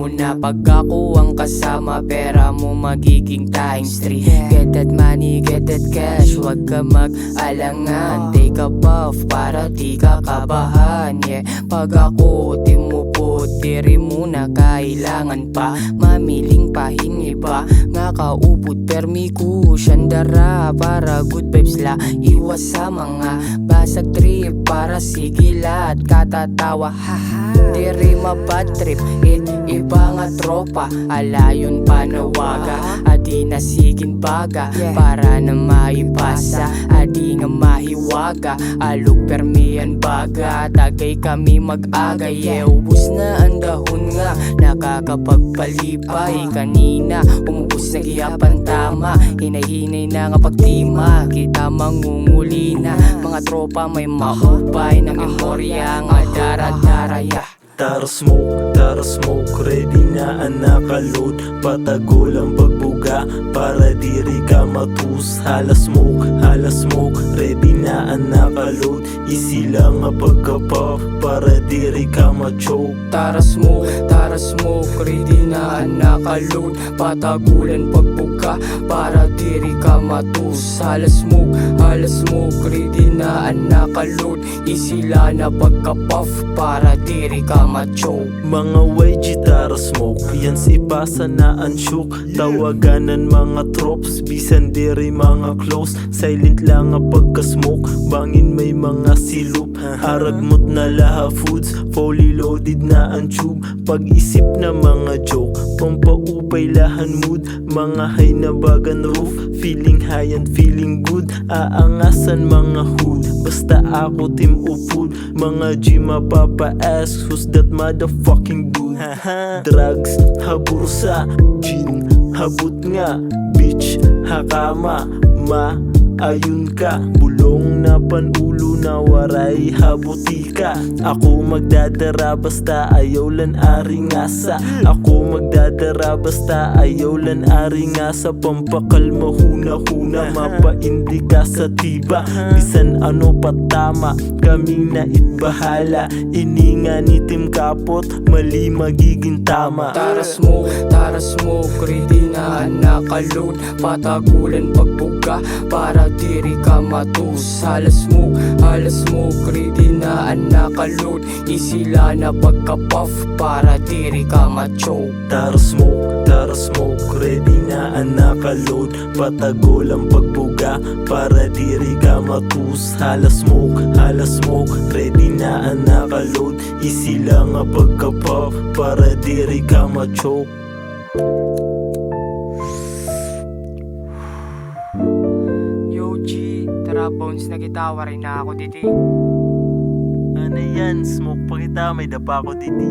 mo na pag ako ang kasama, pera mo magiging times 3. Get that money, get that cash, wag ka mag-alangan. Take a puff para di ka kabahan. Yeah, pag ako timuputi rin mo na kailangan pa mamiling pahingi ba. Nga kaupot permi ko siyandara para good vibes la. Iwas sa mga basag trip para sigilat katatawa. Haha, di rin mabad trip, iba nga tropa. Alayon panawaga, adi nasigin baga para na maipasa, adi nga mahiwaga. Alok permian baga, tagay kami mag-agay. Ubus na ang dahon nga, nakakapagpalipay. Kanina umubos na giyapan tama, hinahinay na nga pagtima. Kita mangunguli na mga tropa may mahupay na memorya nga dara-dara. Tara smoke, ready na ang nakaload. Patagol ang pagbuga para diri ka matus. Hala smoke, ready na ang nakaload. Easy lang ang pagkapop para diri ka ma-choke. Tara smoke, ready na ang nakaload. Patagulan pagbuka para diri ka matus. Hala smoke, ready na ang nakaload. Easy lang na pagkapuff para diri ka ma-choke. Mga YG tara smoke, yan si ipasa na ang shook. Tawaganan mga tropes, bisan diri mga close. Silent lang ang pagka-smoke, bangin may mga silup. Aragmot na laha foods, fully loaded na ang tube. Pag-isip na mga joke, pampaupay lahan mood. Mga high na bagan roof, feeling high and feeling good. Aangasan mga hood, basta ako team upud. Mga G mapapa-ask, who's that motherfucking dude? Drugs, habursa, gin, habut nga. Bitch, hakama, ayun ka. Bulong na panulo na waray habuti ka. Ako magdadara basta ayaw lan ari ngasa. Ako magdadara basta ayaw lan ari ngasa. Pampakalma huna-huna, mapaindi ka sa tiba. Bisan ano patama, kaming naitbahala. Ininga ni Tim Kapot, mali magiging tama. Tara smoke, ready na nakaload. Patagulan pagbuga para diri ka matus. Hala smoke, ready na ang nakaload. Isila na pagkapuff para diri ka ma-choke. Tara smoke, ready na ang nakaload. Patagol ang pagbuga para diri ka matus. Hala smoke, ready na ang nakaload. Isila nga pagkapuff para diri ka ma-choke. Tara bones na gitawa rin na ako diti. Ano yan? Smoke pa kita, may dapa ko diti.